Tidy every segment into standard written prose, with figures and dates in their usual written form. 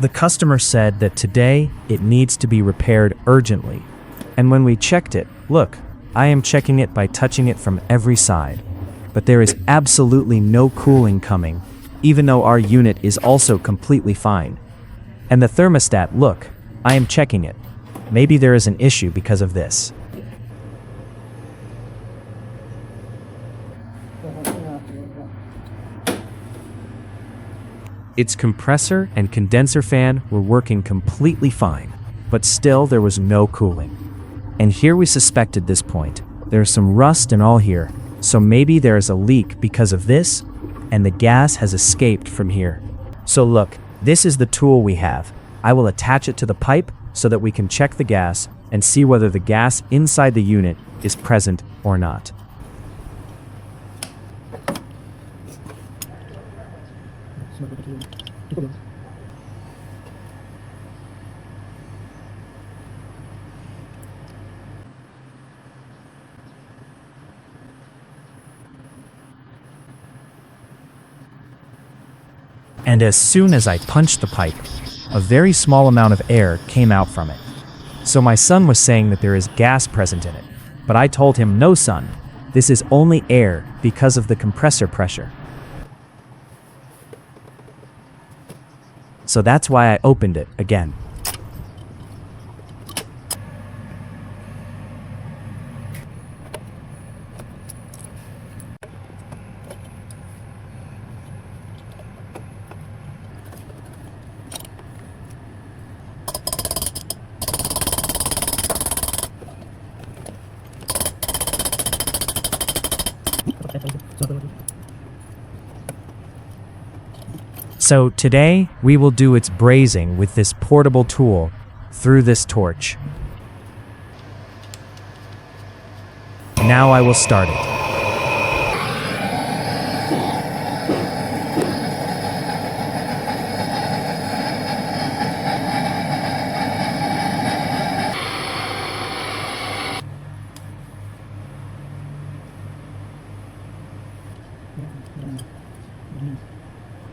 The customer said that today it needs to be repaired urgently. And when we checked it, look, I am checking it by touching it from every side. But there is absolutely no cooling coming, even though our unit is also completely fine. And the thermostat, look, I am checking it. Maybe there is an issue because of this. Its compressor and condenser fan were working completely fine, but still there was no cooling. And here we suspected this point. There's some rust and all here, so maybe there is a leak because of this, and the gas has escaped from here. So look, this is the tool we have. I will attach it to the pipe so that we can check the gas and see whether the gas inside the unit is present or not. And as soon as I punched the pipe, a very small amount of air came out from it. So my son was saying that there is gas present in it, but I told him, no son, this is only air because of the compressor pressure. So that's why I opened it again. So today, we will do its brazing with this portable tool through this torch. Now I will start it.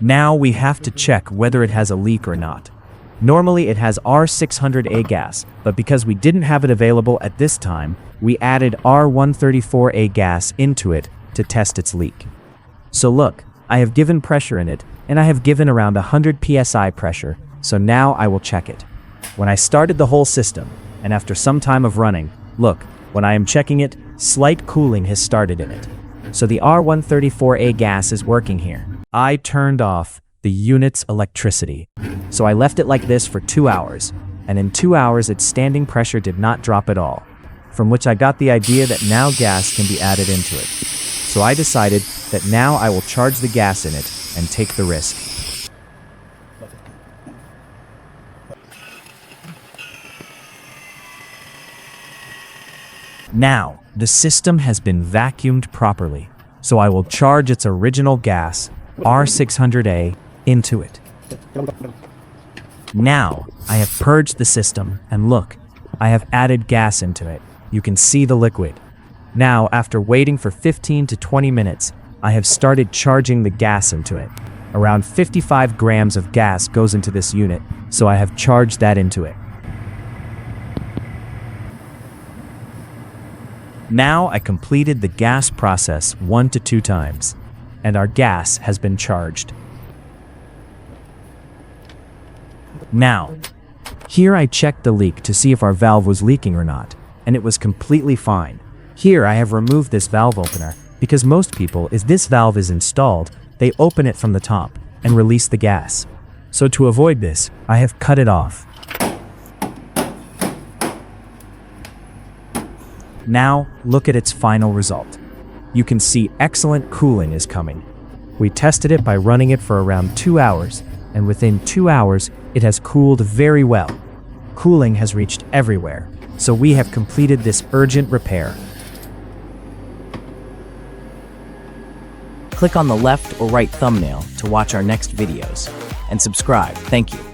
Now we have to check whether it has a leak or not. Normally it has R600A gas, but because we didn't have it available at this time, we added R134A gas into it to test its leak. So look, I have given pressure in it, and I have given around 100 psi pressure, so now I will check it. When I started the whole system, and after some time of running, look, when I am checking it, slight cooling has started in it. So the R134A gas is working here. I turned off the unit's electricity. So I left it like this for 2 hours, and in 2 hours its standing pressure did not drop at all, from which I got the idea that now gas can be added into it. So I decided that now I will charge the gas in it and take the risk. Now, the system has been vacuumed properly, so I will charge its original gas, R600A, into it. Now, I have purged the system, and look, I have added gas into it. You can see the liquid. Now, after waiting for 15 to 20 minutes, I have started charging the gas into it. Around 55 grams of gas goes into this unit, so I have charged that into it. Now I completed the gas process 1 to 2 times, and our gas has been charged. Now, here I checked the leak to see if our valve was leaking or not, and it was completely fine. Here I have removed this valve opener, because most people, as this valve is installed, they open it from the top and release the gas. So to avoid this, I have cut it off. Now, look at its final result. You can see excellent cooling is coming. We tested it by running it for around 2 hours, and within 2 hours, it has cooled very well. Cooling has reached everywhere, so we have completed this urgent repair. Click on the left or right thumbnail to watch our next videos, and subscribe. Thank you.